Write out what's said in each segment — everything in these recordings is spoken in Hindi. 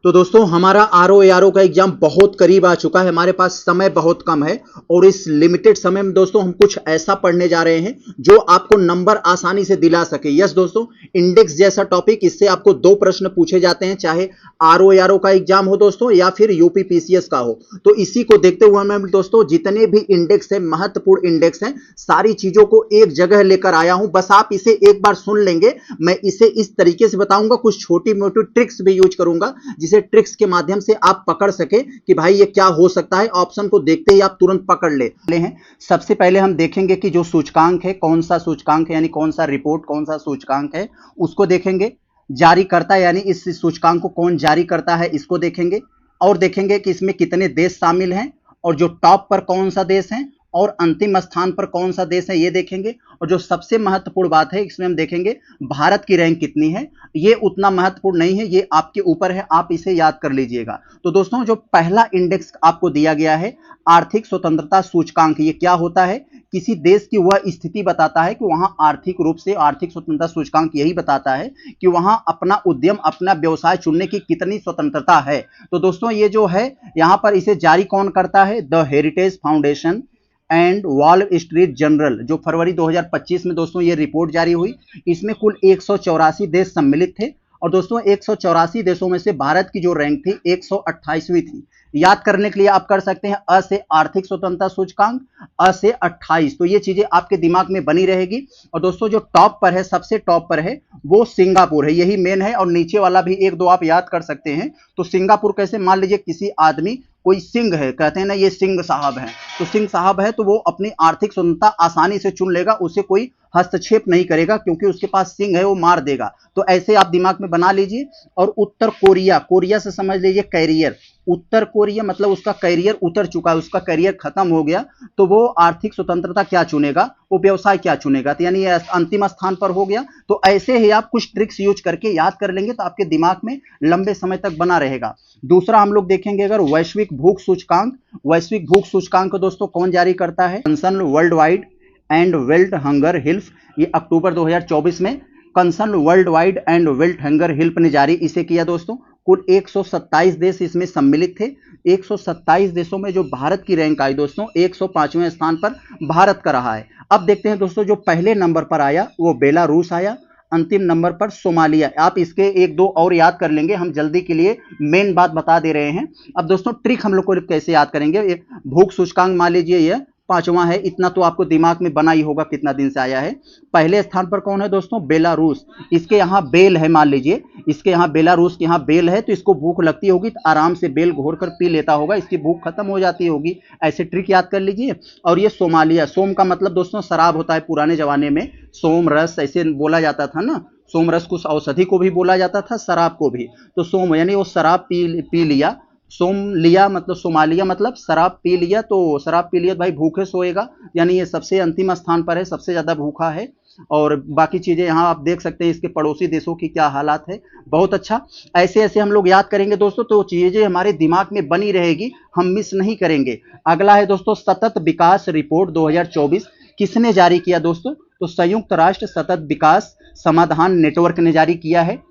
तो दोस्तों हमारा आरओ का एग्जाम बहुत करीब आ चुका है। हमारे पास समय बहुत कम है और इस लिमिटेड समय में दोस्तों हम कुछ ऐसा पढ़ने जा रहे हैं जो आपको नंबर आसानी से दिला सके। यस दोस्तों, इंडेक्स जैसा टॉपिक, इससे आपको दो प्रश्न पूछे जाते हैं, चाहे आरओ का एग्जाम हो दोस्तों या फिर यूपी पीसीएस का हो। तो इसी को देखते हुए मैं दोस्तों जितने भी इंडेक्स है, महत्वपूर्ण इंडेक्स हैं, सारी चीजों को एक जगह लेकर आया हूं। बस आप इसे एक बार सुन लेंगे। मैं इसे इस तरीके से बताऊंगा, कुछ छोटी मोटी ट्रिक्स भी यूज करूंगा जिसे ट्रिक्स के माध्यम से आप पकड़ सके कि भाई ये क्या हो सकता है। ऑप्शन को देखते ही आप तुरंत पकड़ ले हैं। सबसे पहले हम देखेंगे कि जो सूचकांक है, कौन सा सूचकांक है, यानी कौन सा रिपोर्ट, कौन सा सूचकांक है, उसको देखेंगे। जारी करता यानी इस सूचकांक को कौन जारी करता है, इसको देखेंगे। और देखेंगे कि इसमें कितने देश शामिल हैं और जो टॉप पर कौन सा देश है और अंतिम स्थान पर कौन सा देश है, ये देखेंगे। और जो सबसे महत्वपूर्ण बात है, इसमें हम देखेंगे भारत की रैंक कितनी है। ये उतना महत्वपूर्ण नहीं है, ये आपके ऊपर है, आप इसे याद कर लीजिएगा। तो दोस्तों जो पहला इंडेक्स आपको दिया गया है, आर्थिक स्वतंत्रता सूचकांक, ये क्या होता है? किसी देश की वह स्थिति बताता है कि वहां आर्थिक रूप से, आर्थिक स्वतंत्रता सूचकांक यही बताता है कि वहां अपना उद्यम, अपना व्यवसाय चुनने की कितनी स्वतंत्रता है। तो दोस्तों ये जो है, यहां पर इसे जारी कौन करता है? The heritage foundation and wall street journal, जो फरवरी 2025 में दोस्तों ये रिपोर्ट जारी हुई। इसमें कुल 184 देश सम्मिलित थे और दोस्तों 184 देशों में से भारत की जो रैंक थी 128वीं थी। याद करने के लिए आप कर सकते हैं अ से आर्थिक स्वतंत्रता सूचकांक, अ से 28। तो ये चीजें आपके दिमाग में बनी रहेगी। और दोस्तों जो टॉप पर है, सबसे टॉप पर है, वो सिंगापुर है, यही मेन है। और नीचे वाला भी एक दो आप याद कर सकते हैं। तो सिंगापुर कैसे? मान लीजिए किसी आदमी, कोई सिंह है, कहते हैं ना ये सिंह साहब हैं, तो सिंह साहब है तो वो अपनी आर्थिक स्वतंत्रता आसानी से चुन लेगा, उसे कोई हस्तक्षेप नहीं करेगा क्योंकि उसके पास सिंह है, वो मार देगा। तो ऐसे आप दिमाग में बना लीजिए। और उत्तर कोरिया, कोरिया से समझ लीजिए कैरियर, उत्तर कोरिया मतलब उसका कैरियर उतर चुका है, उसका कैरियर खत्म हो गया, तो वो आर्थिक स्वतंत्रता क्या चुनेगा? वो व्यवसाय क्या चुनेगा? तो यानी ये अंतिम स्थान पर हो गया। तो ऐसे ही आप कुछ ट्रिक्स यूज करके याद कर लेंगे तो आपके दिमाग में लंबे समय तक बना रहेगा। दूसरा हम लोग देखेंगे अगर वैश्विक भूख सूचकांक। वैश्विक भूख सूचकांक को दोस्तों कौन जारी करता है? Concern world wide and wealth hunger help, ये अक्टूबर 2024 में concern world wide and wealth hunger help ने जारी इसे किया दोस्तों। कुल 127 देश इसमें सम्मिलित थे। 127 देशों में जो भारत की रैंक आई दोस्तों, 105वें स्थान पर भारत का रहा है। अब देखते हैं दोस्तों, जो पहले नंबर पर आया वो बेलारूस आया, अंतिम नंबर पर सोमालिया। आप इसके एक दो और याद कर लेंगे, हम जल्दी के लिए मेन बात बता दे रहे हैं। अब दोस्तों ट्रिक हम लोग को कैसे याद करेंगे? भूख सूचकांक मान लीजिए ये 5वां है, इतना तो आपको दिमाग में बना ही होगा कितना दिन से आया है। पहले स्थान पर कौन है दोस्तों? बेलारूस। इसके यहाँ बेल है, मान लीजिए इसके यहाँ बेलारूस के यहाँ बेल है, तो इसको भूख लगती होगी तो आराम से बेल घोर कर पी लेता होगा, इसकी भूख खत्म हो जाती होगी। ऐसे ट्रिक याद कर लीजिए। और ये सोमालिया, सोम का मतलब दोस्तों शराब होता है, पुराने जमाने में सोम रस ऐसे बोला जाता था ना, सोम रस कुछ औषधि को भी बोला जाता था, शराब को भी। तो सोम यानी वो शराब पी लिया, सोम लिया मतलब सोमालिया मतलब शराब पी लिया, तो शराब पी लिया तो भाई भूखे सोएगा, यानी ये सबसे अंतिम स्थान पर है, सबसे ज्यादा भूखा है। और बाकी चीजें यहाँ आप देख सकते हैं, इसके पड़ोसी देशों की क्या हालात है। बहुत अच्छा, ऐसे ऐसे हम लोग याद करेंगे दोस्तों, तो चीजें हमारे दिमाग में बनी रहेगी, हम मिस नहीं करेंगे। अगला है दोस्तों सतत विकास रिपोर्ट 2024, किसने जारी किया दोस्तों? तो संयुक्त राष्ट्र सतत विकास समाधान नेटवर्क ने जारी किया है।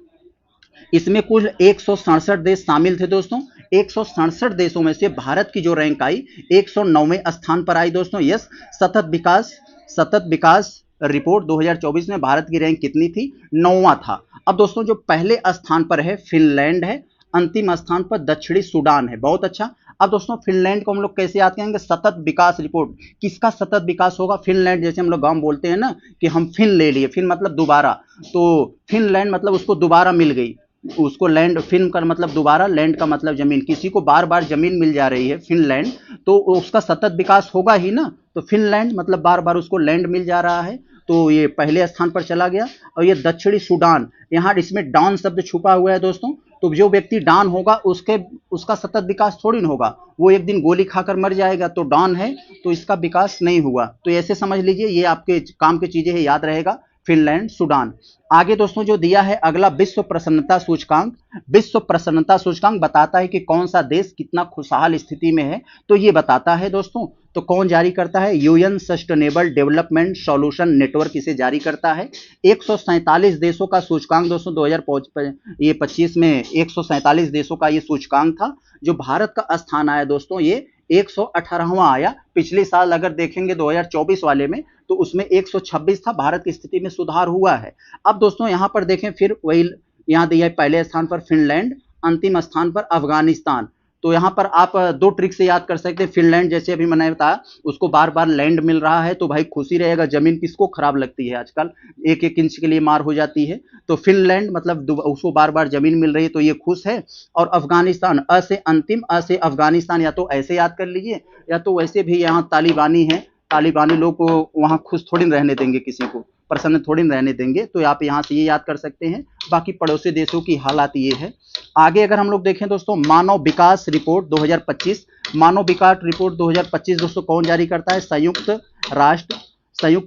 इसमें कुल 167 देश शामिल थे दोस्तों। 167 देशों में से भारत की जो रैंक आई 109वें स्थान पर आई दोस्तों। यस, सतत विकास रिपोर्ट 2024 में भारत की रैंक कितनी थी? 9वां था। अब दोस्तों जो पहले स्थान पर है फिनलैंड है, अंतिम स्थान पर दक्षिणी सूडान है। बहुत अच्छा। अब दोस्तों फिनलैंड को हम लोग कैसे याद करेंगे? सतत विकास रिपोर्ट, किसका सतत विकास होगा? फिनलैंड, जैसे हम लोग गांव बोलते हैं ना कि हम फिन ले लिए, फिन मतलब दोबारा, तो फिनलैंड मतलब उसको दोबारा मिल गई, उसको लैंड, फिन का मतलब दोबारा, लैंड का मतलब जमीन, किसी को बार बार जमीन मिल जा रही है फिनलैंड, तो उसका सतत विकास होगा ही ना। तो फिनलैंड मतलब बार बार उसको लैंड मिल जा रहा है, तो ये पहले स्थान पर चला गया। और ये दक्षिणी सूडान, यहाँ इसमें डॉन शब्द छुपा हुआ है दोस्तों, तो जो व्यक्ति डॉन होगा उसका सतत विकास थोड़ी ना होगा, वो एक दिन गोली खाकर मर जाएगा, तो डॉन है तो इसका विकास नहीं हुआ। तो ऐसे समझ लीजिए, ये आपके काम की चीजें है, याद रहेगा। Finland, Sudan. आगे दोस्तों जो दिया है अगला विश्व प्रसन्नता सूचकांक। विश्व प्रसन्नता सूचकांक बताता है कि कौन सा देश कितना खुशहाल स्थिति में है, तो ये बताता है दोस्तों। तो कौन जारी करता है? UN sustainable development solution network इसे जारी करता है। 147 देशों का सूचकांक दोस्तों 2025 में 147 देशों का ये सूचकांक था। जो भारत का स्थान आया दोस्तों ये 118वां आया। पिछले साल अगर देखेंगे 2024 वाले में तो उसमें 126 था। भारत की स्थिति में सुधार हुआ है। अब दोस्तों यहां पर देखें, फिर वही यहां दिया है पहले स्थान पर फिनलैंड, अंतिम स्थान पर अफगानिस्तान। तो यहां पर आप दो ट्रिक से याद कर सकते हैं। फिनलैंड जैसे अभी मैंने बताया, उसको बार बार लैंड मिल रहा है तो भाई खुशी रहेगा। जमीन किसको खराब लगती है आजकल, एक एक इंच के लिए मार हो जाती है। तो फिनलैंड मतलब उसको बार बार जमीन मिल रही है तो ये खुश है। और अफगानिस्तान, अ से अंतिम, अ से अफगानिस्तान, या तो ऐसे याद कर लीजिए या तो वैसे भी यहाँ तालिबानी है। तालिबानी लोग को वहां खुश थोड़ी रहने देंगे, किसी को प्रसन्न थोड़ी रहने देंगे। तो आप यहाँ से ये याद कर सकते हैं। बाकी पड़ोसी देशों की हालात ये है। आगे अगर हम लोग देखें दोस्तों, मानव विकास रिपोर्ट 2025। मानव विकास रिपोर्ट 2025 दोस्तों कौन जारी करता है? संयुक्त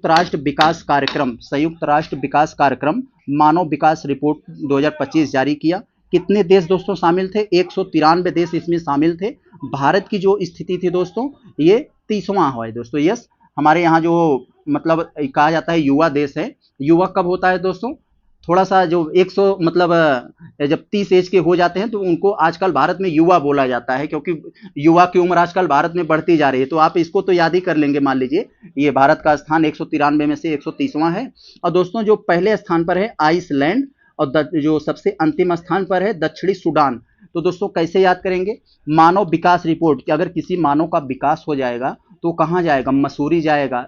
राष्ट्र विकास कार्यक्रम। संयुक्त राष्ट्र विकास कार्यक्रम मानव विकास रिपोर्ट 2025 जारी किया। कितने देश दोस्तों शामिल थे? 193 देश इसमें शामिल थे। भारत की जो स्थिति थी दोस्तों ये 30वां है दोस्तों। यस, हमारे यहाँ जो मतलब कहा जाता है युवा देश है। युवा कब होता है दोस्तों? थोड़ा सा जो 100 मतलब जब 30 एज के हो जाते हैं तो उनको आजकल भारत में युवा बोला जाता है, क्योंकि युवा की उम्र आजकल भारत में बढ़ती जा रही है। तो आप इसको तो याद ही कर लेंगे। मान लीजिए ये भारत का स्थान 193 में से 130वां है। और दोस्तों जो पहले स्थान पर है आइसलैंड, और जो सबसे अंतिम स्थान पर है दक्षिणी सूडान। तो दोस्तों कैसे याद करेंगे? मानव विकास रिपोर्ट कि अगर किसी मानव का विकास हो जाएगा तो कहाँ जाएगा? मसूरी जाएगा,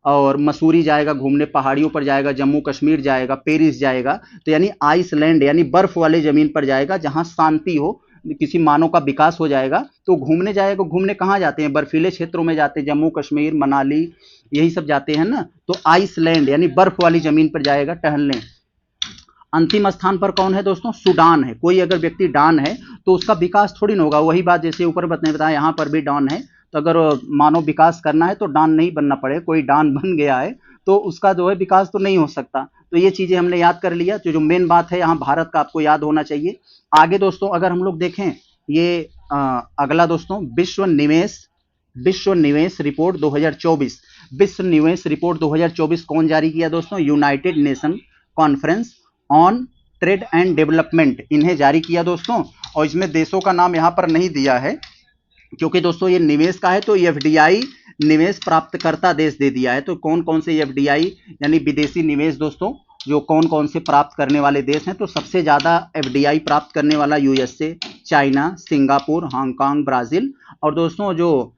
और मसूरी जाएगा घूमने, पहाड़ियों पर जाएगा, जम्मू कश्मीर जाएगा, पेरिस जाएगा। तो यानी आइसलैंड यानी बर्फ वाले जमीन पर जाएगा जहां शांति हो। किसी मानव का विकास हो जाएगा तो घूमने जाएगा। घूमने कहाँ जाते हैं? बर्फीले क्षेत्रों में जाते हैं, जम्मू कश्मीर, मनाली, यही सब जाते हैं ना। तो आइसलैंड यानी बर्फ वाली जमीन पर जाएगा टहलने। अंतिम स्थान पर कौन है दोस्तों? सूडान है। कोई अगर व्यक्ति डॉन है तो उसका विकास थोड़ी ना होगा। वही बात जैसे ऊपर बताया, यहाँ पर भी डॉन है। तो अगर मानव विकास करना है तो डॉन नहीं बनना पड़े। कोई डॉन बन गया है तो उसका जो है विकास तो नहीं हो सकता। तो ये चीजें हमने याद कर लिया। जो मेन बात है यहाँ भारत का आपको याद होना चाहिए। आगे दोस्तों अगर हम लोग देखें ये अगला दोस्तों विश्व निवेश रिपोर्ट 2024। विश्व निवेश रिपोर्ट 2024 कौन जारी किया दोस्तों? United nation conference on trade and development, इन्हें जारी किया दोस्तों। और इसमें देशों का नाम यहाँ पर नहीं दिया है क्योंकि दोस्तों ये निवेश का है। तो एफडीआई निवेश प्राप्तकर्ता देश दे दिया है। तो कौन कौन से एफडीआई यानी विदेशी निवेश दोस्तों जो कौन कौन से प्राप्त करने वाले देश हैं? तो सबसे ज्यादा एफडीआई प्राप्त करने वाला USA, China, Singapore, Hong Kong, Brazil. और दोस्तों जो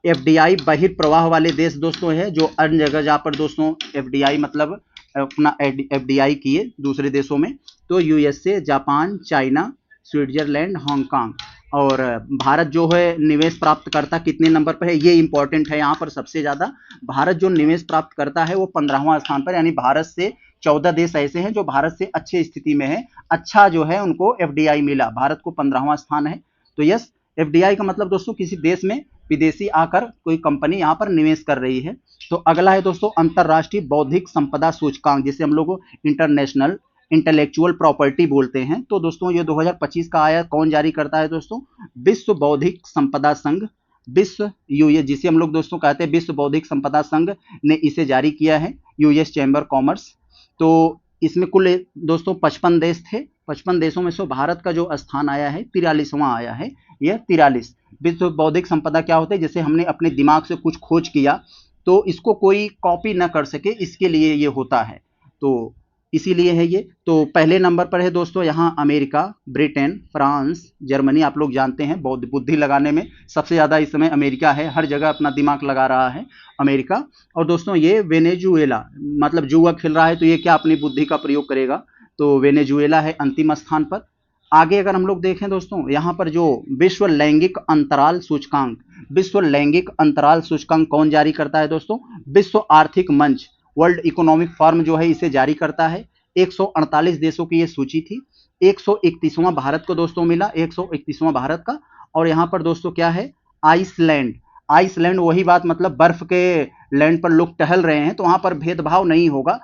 एफडीआई बहिर्प्रवाह वाले देश दोस्तों है, जो अन्य जगह जहाँ पर दोस्तों एफडीआई मतलब अपना एफडीआई किए दूसरे देशों में, तो USA, Japan, China, Switzerland, Hong Kong. और भारत जो है निवेश प्राप्त करता कितने नंबर पर है? ये इंपॉर्टेंट है। यहाँ पर सबसे ज्यादा भारत जो निवेश प्राप्त करता है वो 15वां स्थान पर। यानी भारत से 14 देश ऐसे हैं जो भारत से अच्छी स्थिति में है। अच्छा जो है उनको एफडीआई मिला। भारत को 15वां स्थान है। तो यस, एफडीआई का मतलब दोस्तों किसी देश में विदेशी आकर कोई कंपनी यहाँ पर निवेश कर रही है। तो अगला है दोस्तों अंतरराष्ट्रीय बौद्धिक संपदा सूचकांक, जिसे हम लोग इंटरनेशनल इंटेलेक्चुअल प्रॉपर्टी बोलते हैं। तो दोस्तों ये 2025 का आया। कौन जारी करता है दोस्तों? विश्व बौद्धिक संपदा संघ, विश्व यूएस, जिसे हम लोग दोस्तों कहते हैं विश्व बौद्धिक संपदा संघ ने इसे जारी किया है। US chamber commerce. तो इसमें कुल दोस्तों 55 देश थे। 55 देशों में से भारत का जो स्थान आया है 43वां आया है। यह 43। विश्व बौद्धिक संपदा क्या होता है? जैसे हमने अपने दिमाग से कुछ खोज किया तो इसको कोई कॉपी ना कर सके, इसके लिए ये होता है। तो इसीलिए है ये। तो पहले नंबर पर है दोस्तों यहाँ अमेरिका, ब्रिटेन, फ्रांस, जर्मनी। आप लोग जानते हैं बुद्धि लगाने में सबसे ज्यादा इस समय अमेरिका है। हर जगह अपना दिमाग लगा रहा है अमेरिका। और दोस्तों ये वेनेजुएला, मतलब जुआ खेल रहा है तो ये क्या अपनी बुद्धि का प्रयोग करेगा? तो वेनेजुएला है अंतिम स्थान पर। आगे अगर हम लोग देखें दोस्तों यहाँ पर जो विश्व लैंगिक अंतराल सूचकांक, विश्व लैंगिक अंतराल सूचकांक कौन जारी करता है दोस्तों? विश्व आर्थिक मंच, वर्ल्ड इकोनॉमिक फोरम जो है इसे जारी करता है। 148 देशों की ये सूची थी। 131वां भारत को दोस्तों मिला, 131वां भारत का। और यहाँ पर दोस्तों क्या है? आइसलैंड। आइसलैंड, वही बात, मतलब बर्फ के लैंड पर लोग टहल रहे हैं, तो वहां पर भेदभाव नहीं होगा,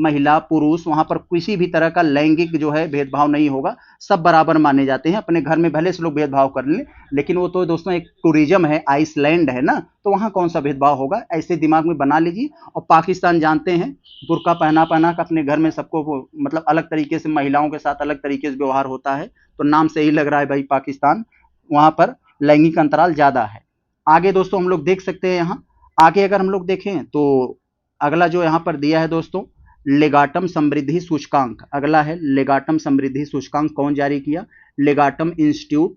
महिला पुरुष, वहां पर किसी भी तरह का लैंगिक जो है भेदभाव नहीं होगा, सब बराबर माने जाते हैं। अपने घर में भले से लोग भेदभाव कर लें, लेकिन वो तो दोस्तों एक टूरिज्म है, आइसलैंड है ना, तो वहां कौन सा भेदभाव होगा, ऐसे दिमाग में बना लीजिए। और पाकिस्तान जानते हैं, बुर्का पहना पहना कर अपने घर में सबको मतलब अलग तरीके से महिलाओं के साथ अलग तरीके से व्यवहार होता है, तो नाम से ही लग रहा है भाई पाकिस्तान, वहां पर लैंगिक अंतराल ज्यादा है। आगे दोस्तों हम लोग देख सकते हैं, यहाँ आगे अगर हम लोग देखें तो अगला जो यहाँ पर दिया है दोस्तों, लेगाटम समृद्धि सूचकांक, अगला है लेगाटम समृद्धि सूचकांक, कौन जारी किया, लेगाटम इंस्टीट्यूट,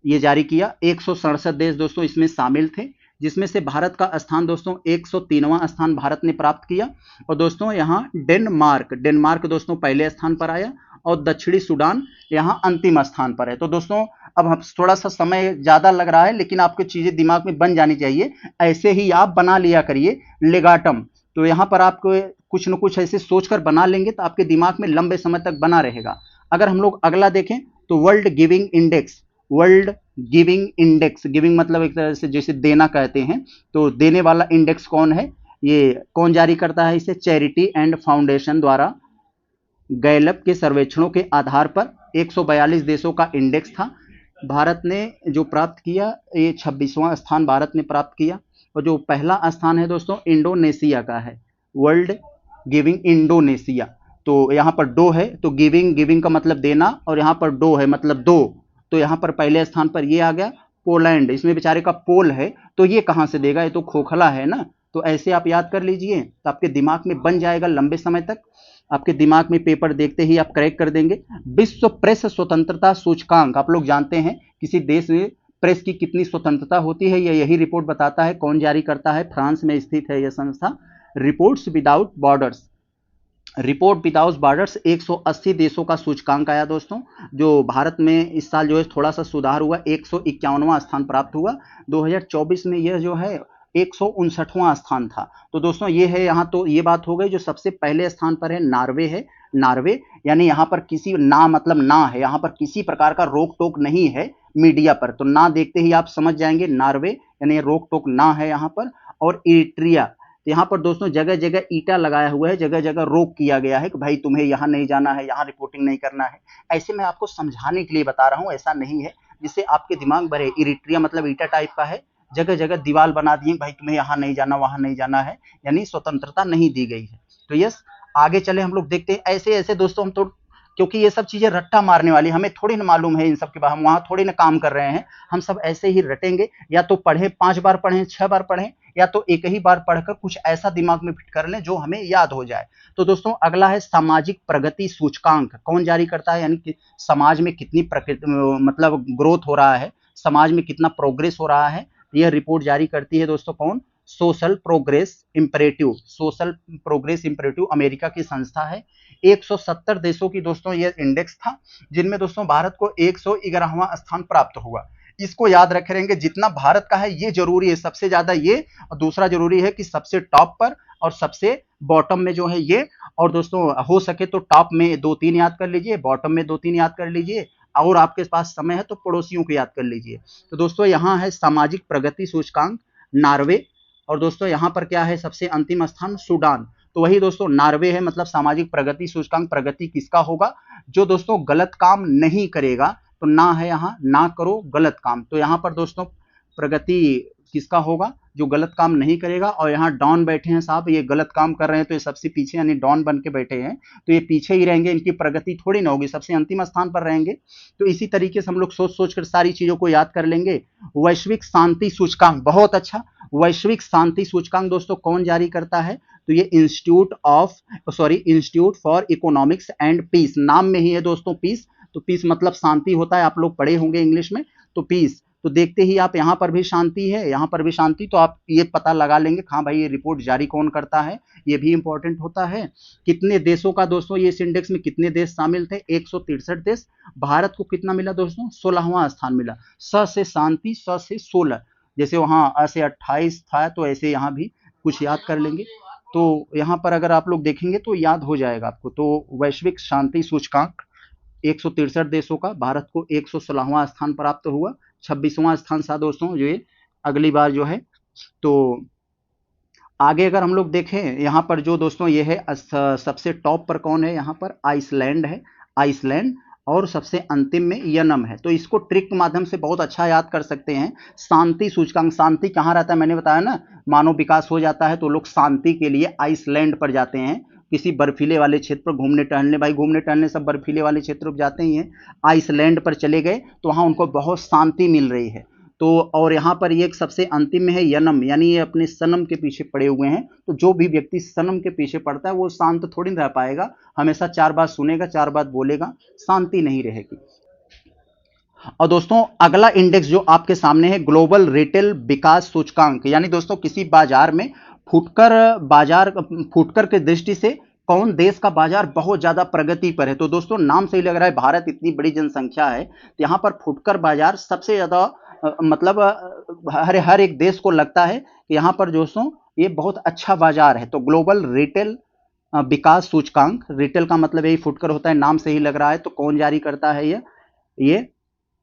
ये जारी किया। 167 देश दोस्तों इसमें शामिल थे, जिसमें से भारत का स्थान दोस्तों 103वां स्थान भारत ने प्राप्त किया। और दोस्तों यहाँ डेनमार्क दोस्तों पहले स्थान पर आया, और दक्षिणी सूडान यहाँ अंतिम स्थान पर है। तो दोस्तों अब हम थोड़ा सा समय ज्यादा लग रहा है, लेकिन आपको चीजें दिमाग में बन जानी चाहिए, ऐसे ही आप बना लिया करिए लेगाटम। तो यहाँ पर आपको कुछ न कुछ ऐसे सोचकर बना लेंगे तो आपके दिमाग में लंबे समय तक बना रहेगा। अगर हम लोग अगला देखें तो world giving index, world giving index, giving मतलब एक तरह से जैसे देना कहते हैं, तो देने वाला इंडेक्स कौन है, ये कौन जारी करता है इसे, चैरिटी एंड फाउंडेशन द्वारा गैलप के सर्वेक्षणों के आधार पर 142 देशों का इंडेक्स था। भारत ने जो प्राप्त किया, ये 26वां स्थान भारत ने प्राप्त किया। और जो पहला स्थान है दोस्तों इंडोनेशिया का है, वर्ल्ड गिविंग इंडोनेशिया। तो यहाँ पर डो है, तो गिविंग का मतलब देना, और यहाँ पर डो है मतलब दो, तो यहाँ पर पहले स्थान पर ये आ गया। पोलैंड, इसमें बेचारे का पोल है, तो ये कहाँ से देगा, ये तो खोखला है ना। तो ऐसे आप याद कर लीजिए, तो आपके दिमाग में बन जाएगा लंबे समय तक, आपके दिमाग में पेपर देखते ही आप क्रैक कर देंगे। विश्व प्रेस स्वतंत्रता सूचकांक, आप लोग जानते हैं किसी देश में प्रेस की कितनी स्वतंत्रता होती है, यही रिपोर्ट बताता है। कौन जारी करता है, फ्रांस में स्थित है यह संस्था, reports without borders. Report without borders 180 देशों का सूचकांक आया दोस्तों। जो भारत में इस साल जो है थोड़ा सा सुधार हुआ, 151वां स्थान प्राप्त हुआ। 2024 में यह जो है 159वां स्थान था। तो दोस्तों ये है, यहाँ तो ये बात हो गई। जो सबसे पहले स्थान पर है नार्वे है, नार्वे यानी यहाँ पर किसी ना मतलब ना है, यहाँ पर किसी प्रकार का रोक टोक नहीं है मीडिया पर, तो ना देखते ही आप समझ जाएंगे नार्वे यानी रोक टोक ना है यहाँ पर। और इरिट्रिया, तो यहाँ पर दोस्तों जगह जगह ईटा लगाया हुआ है, जगह जगह रोक किया गया है कि भाई तुम्हें यहाँ नहीं जाना है, यहाँ रिपोर्टिंग नहीं करना है। ऐसे मैं आपको समझाने के लिए बता रहा हूँ, ऐसा नहीं है जिससे आपके दिमाग भरे। इरिट्रिया मतलब ईटा टाइप का है, जगह जगह दीवार बना दिए भाई तुम्हें यहाँ नहीं जाना, वहां नहीं जाना है, यानी स्वतंत्रता नहीं दी गई है। तो यस, आगे चले हम लोग देखते हैं। ऐसे ऐसे दोस्तों हम तो, क्योंकि ये सब चीजें रट्टा मारने वाली, हमें थोड़ी ना मालूम है इन सब के बारे, हम वहां थोड़ी ना काम कर रहे हैं, हम सब ऐसे ही रटेंगे। या तो पढ़े 5 बार पढ़ें, 6 बार पढ़ें, या तो एक ही बार पढ़कर कुछ ऐसा दिमाग में फिट कर लें जो हमें याद हो जाए। तो दोस्तों अगला है सामाजिक प्रगति सूचकांक, कौन जारी करता है, यानी कि समाज में कितनी मतलब ग्रोथ हो रहा है, समाज में कितना प्रोग्रेस हो रहा है। यह रिपोर्ट जारी करती है दोस्तों कौन, social progress imperative, social progress imperative America की संस्था है। 170 देशों की दोस्तों यह इंडेक्स था, जिनमें दोस्तों भारत को 111वां स्थान प्राप्त हुआ। इसको याद रखे रहेंगे, जितना भारत का है ये जरूरी है, सबसे ज्यादा ये, और दूसरा जरूरी है कि सबसे टॉप पर और सबसे बॉटम में जो है ये। और दोस्तों हो सके तो टॉप में 2-3 याद कर लीजिए, बॉटम में 2-3 याद कर लीजिए, और आपके पास समय है तो पड़ोसियों को याद कर लीजिए। तो दोस्तों यहाँ है सामाजिक प्रगति सूचकांक नार्वे, और दोस्तों यहाँ पर क्या है, सबसे अंतिम स्थान सूडान। तो वही दोस्तों नार्वे है, मतलब सामाजिक प्रगति सूचकांक, प्रगति किसका होगा, जो दोस्तों गलत काम नहीं करेगा। तो ना है यहाँ, ना करो गलत काम, तो यहाँ पर दोस्तों प्रगति किसका होगा, जो गलत काम नहीं करेगा। और यहाँ डॉन बैठे हैं साहब, ये गलत काम कर रहे हैं तो ये सबसे पीछे यानी डॉन बन के बैठे हैं, तो ये पीछे ही रहेंगे, इनकी प्रगति थोड़ी ना होगी, सबसे अंतिम स्थान पर रहेंगे। तो इसी तरीके से हम लोग सोच सोच कर सारी चीजों को याद कर लेंगे। वैश्विक शांति सूचकांक, बहुत अच्छा, वैश्विक शांति सूचकांक दोस्तों कौन जारी करता है, तो ये institute for economics and peace, नाम में ही है दोस्तों पीस, तो पीस मतलब शांति होता है, आप लोग पढ़े होंगे इंग्लिश में, तो पीस। तो देखते ही आप यहाँ पर भी शांति है, यहाँ पर भी शांति, तो आप ये पता लगा लेंगे हाँ भाई ये रिपोर्ट जारी कौन करता है, ये भी इंपॉर्टेंट होता है। कितने देशों का दोस्तों ये इस इंडेक्स में कितने देश शामिल थे, 163 देश। भारत को कितना मिला दोस्तों, 16वां स्थान मिला। स से शांति, स से 16, जैसे वहां ऐसे 28 था, तो ऐसे यहाँ भी कुछ याद कर लेंगे। तो यहाँ पर अगर आप लोग देखेंगे तो याद हो जाएगा आपको। तो वैश्विक शांति सूचकांक 163 देशों का, भारत को 116वां स्थान प्राप्त हुआ। 26वां स्थान था दोस्तों ये अगली बार जो है। तो आगे अगर हम लोग देखें यहाँ पर जो दोस्तों ये है सबसे टॉप पर कौन है, यहाँ पर आइसलैंड है, आइसलैंड। और सबसे अंतिम में यनम है। तो इसको ट्रिक के माध्यम से बहुत अच्छा याद कर सकते हैं। शांति सूचकांक, शांति कहाँ रहता है, मैंने बताया ना, मानव विकास हो जाता है तो लोग शांति के लिए आइसलैंड पर जाते हैं, किसी बर्फीले वाले क्षेत्र पर घूमने टहलने। भाई घूमने टहलने सब बर्फीले वाले क्षेत्र पर जाते ही हैं। आइसलैंड पर चले गए तो वहाँ उनको बहुत शांति मिल रही है। तो और यहाँ पर ये एक सबसे अंतिम में है यनम, यानी ये अपने सनम के पीछे पड़े हुए हैं। तो जो भी व्यक्ति सनम के पीछे पड़ता है वो शांत थोड़ी रह पाएगा, हमेशा चार बात सुनेगा, चार बात बोलेगा, शांति नहीं रहेगी। और दोस्तों अगला इंडेक्स जो आपके सामने है, ग्लोबल रिटेल विकास सूचकांक, यानी दोस्तों किसी बाजार में फुटकर के दृष्टि से कौन देश का बाजार बहुत ज्यादा प्रगति पर है। तो दोस्तों नाम से ही लग रहा है, भारत इतनी बड़ी जनसंख्या है तो यहाँ पर फुटकर बाजार सबसे ज्यादा मतलब हर एक देश को लगता है कि यहाँ पर दोस्तों ये बहुत अच्छा बाजार है। तो ग्लोबल रिटेल विकास सूचकांक, रिटेल का मतलब यही फुटकर होता है, नाम से ही लग रहा है। तो कौन जारी करता है ये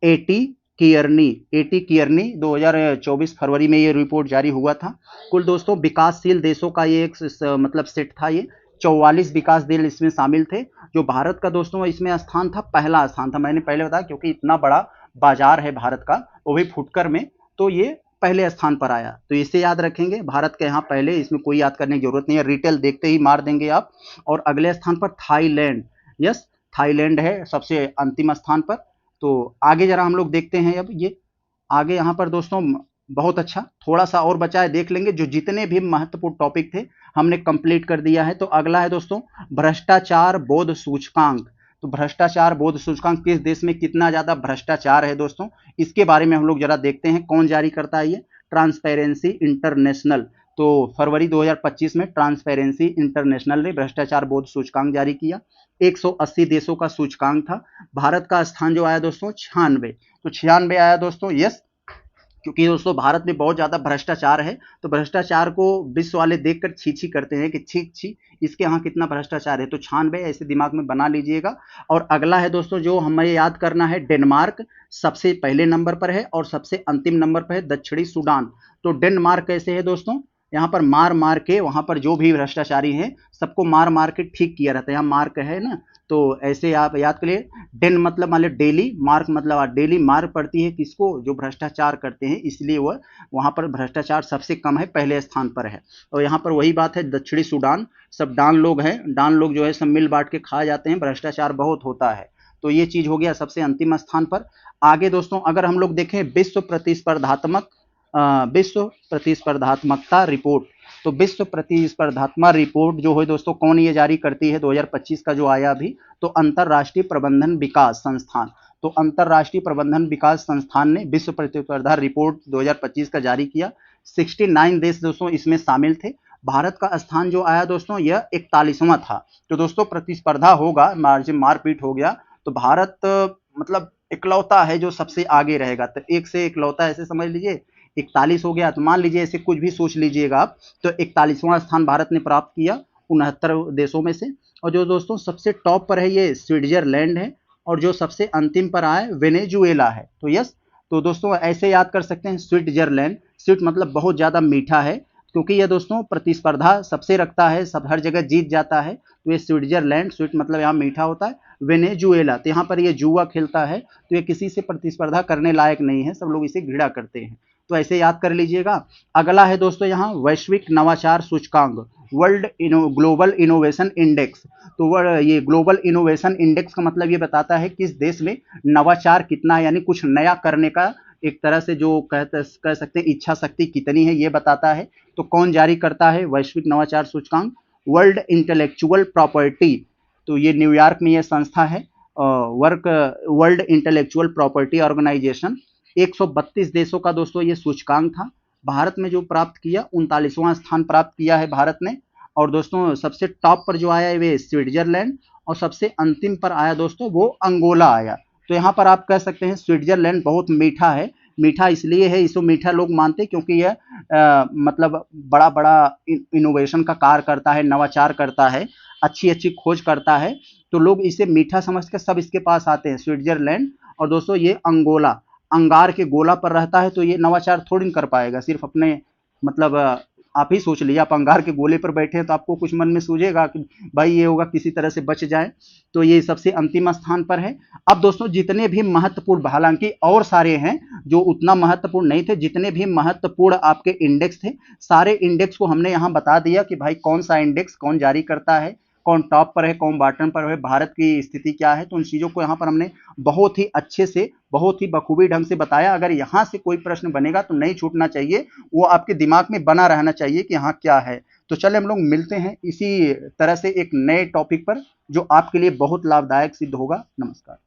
एटी कियर्नी 2024 फरवरी में ये रिपोर्ट जारी हुआ था। कुल दोस्तों विकासशील देशों का ये एक मतलब सेट था, ये 44 विकास देश इसमें शामिल थे। जो भारत का दोस्तों इसमें स्थान था, पहला स्थान था, मैंने पहले बताया, क्योंकि इतना बड़ा बाजार है भारत का, वो भी फुटकर में, तो ये पहले स्थान पर आया। तो इसे याद रखेंगे, भारत के यहाँ पहले, इसमें कोई याद करने की जरूरत नहीं है, रिटेल देखते ही मार देंगे आप। और अगले स्थान पर थाईलैंड, यस थाईलैंड है सबसे अंतिम स्थान पर। तो आगे जरा हम लोग देखते हैं, अब ये आगे यहाँ पर दोस्तों बहुत अच्छा, थोड़ा सा और बचा है, देख लेंगे। जो जितने भी महत्वपूर्ण टॉपिक थे हमने कंप्लीट कर दिया है। तो अगला है दोस्तों भ्रष्टाचार बोध सूचकांक। तो भ्रष्टाचार बोध सूचकांक, किस देश में कितना ज्यादा भ्रष्टाचार है दोस्तों, इसके बारे में हम लोग जरा देखते हैं। कौन जारी करता है ये, ट्रांसपेरेंसी इंटरनेशनल। तो फरवरी 2025 में ट्रांसपेरेंसी इंटरनेशनल ने भ्रष्टाचार बोध सूचकांक जारी किया। 180 देशों का सूचकांक था। भारत का स्थान जो आया दोस्तों 96। तो 96 आया दोस्तों, यस, क्योंकि दोस्तों भारत में बहुत ज्यादा भ्रष्टाचार है। तो भ्रष्टाचार को विश्व वाले देखकर छी छी करते हैं कि छी छी इसके यहाँ कितना भ्रष्टाचार है। तो 96 ऐसे दिमाग में बना लीजिएगा। और अगला है दोस्तों जो हमें याद करना है, डेनमार्क सबसे पहले नंबर पर है और सबसे अंतिम नंबर पर है दक्षिणी सूडान। तो डेनमार्क कैसे है दोस्तों, यहाँ पर मार मार के वहां पर जो भी भ्रष्टाचारी हैं सबको मार मार के ठीक किया रहता है। यहाँ मार्क है ना, तो ऐसे आप याद करिए, डेन मतलब मान लो डेली, मार्क मतलब डेली मार पड़ती है किसको, जो भ्रष्टाचार करते हैं, इसलिए वह वहां पर भ्रष्टाचार सबसे कम है, पहले स्थान पर है। और यहाँ पर वही बात है, दक्षिणी सूडान, सब डान लोग हैं, डान लोग जो है सब मिल बांट के खा जाते हैं, भ्रष्टाचार बहुत होता है। तो ये चीज हो गया सबसे अंतिम स्थान पर। आगे दोस्तों अगर हम लोग देखें विश्व प्रतिस्पर्धात्मकता रिपोर्ट। तो विश्व प्रतिस्पर्धात्मक रिपोर्ट जो है दोस्तों कौन ये जारी करती है, 2025 का जो आया अभी, तो अंतरराष्ट्रीय प्रबंधन विकास संस्थान। तो अंतरराष्ट्रीय प्रबंधन विकास संस्थान ने विश्व प्रतिस्पर्धा रिपोर्ट 2025 का जारी किया। 69 देश दोस्तों इसमें शामिल थे। भारत का स्थान जो आया दोस्तों यह 41वां था। तो दोस्तों प्रतिस्पर्धा होगा, मारपीट हो गया तो भारत मतलब इकलौता है जो सबसे आगे रहेगा। तो एक से इकलौता ऐसे समझ लीजिए, 41 हो गया। तो मान लीजिए ऐसे कुछ भी सोच लीजिएगा आप, तो 41वां स्थान भारत ने प्राप्त किया 69 देशों में से। और जो दोस्तों सबसे टॉप पर है ये स्विट्जरलैंड है, और जो सबसे अंतिम पर आया वेनेजुएला है। तो यस, तो दोस्तों ऐसे याद कर सकते हैं, स्विट्जरलैंड, स्विट मतलब बहुत ज्यादा मीठा है, क्योंकि यह दोस्तों प्रतिस्पर्धा सबसे रखता है, सब हर जगह जीत जाता है। तो ये स्विट्जरलैंड, स्विट मतलब यहाँ मीठा होता है। वेनेजुएला, तो यहाँ पर ये जुआ खेलता है, तो ये किसी से प्रतिस्पर्धा करने लायक नहीं है, सब लोग इसे घृणा करते हैं। तो ऐसे याद कर लीजिएगा। अगला है दोस्तों यहाँ वैश्विक नवाचार सूचकांक, ग्लोबल इनोवेशन इंडेक्स। तो ये ग्लोबल इनोवेशन इंडेक्स का मतलब ये बताता है किस देश में नवाचार कितना है, यानी कुछ नया करने का एक तरह से जो कह सकते हैं इच्छा शक्ति कितनी है, ये बताता है। तो कौन जारी करता है वैश्विक नवाचार सूचकांक, वर्ल्ड इंटेलेक्चुअल प्रॉपर्टी। तो ये न्यूयॉर्क में ये संस्था है, वर्ल्ड इंटेलेक्चुअल प्रॉपर्टी ऑर्गेनाइजेशन। 132 देशों का दोस्तों ये सूचकांक था। भारत में जो प्राप्त किया 39वां स्थान प्राप्त किया है भारत ने। और दोस्तों सबसे टॉप पर जो आया है वे स्विट्जरलैंड, और सबसे अंतिम पर आया दोस्तों वो अंगोला आया। तो यहाँ पर आप कह सकते हैं स्विट्जरलैंड बहुत मीठा है। मीठा इसलिए है, इसको मीठा लोग मानते हैं क्योंकि यह मतलब बड़ा बड़ा इनोवेशन का कार्य करता है, नवाचार करता है, अच्छी अच्छी खोज करता है। तो लोग इसे मीठा समझकर सब इसके पास आते हैं, स्विट्जरलैंड। और दोस्तों ये अंगोला, अंगार के गोला पर रहता है तो ये नवाचार थोड़ी न कर पाएगा। सिर्फ अपने मतलब आप ही सोच लीजिए, आप अंगार के गोले पर बैठे हैं तो आपको कुछ मन में सूझेगा कि भाई ये होगा किसी तरह से बच जाए। तो ये सबसे अंतिम स्थान पर है। अब दोस्तों जितने भी महत्वपूर्ण, हालांकि और सारे हैं जो उतना महत्वपूर्ण नहीं थे, जितने भी महत्वपूर्ण आपके इंडेक्स थे सारे इंडेक्स को हमने यहाँ बता दिया कि भाई कौन सा इंडेक्स कौन जारी करता है, कौन टॉप पर है, कौन बॉटम पर है, भारत की स्थिति क्या है। तो उन चीज़ों को यहाँ पर हमने बहुत ही अच्छे से, बहुत ही बखूबी ढंग से बताया। अगर यहाँ से कोई प्रश्न बनेगा तो नहीं छूटना चाहिए, वो आपके दिमाग में बना रहना चाहिए कि यहाँ क्या है। तो चले हम लोग मिलते हैं इसी तरह से एक नए टॉपिक पर जो आपके लिए बहुत लाभदायक सिद्ध होगा। नमस्कार।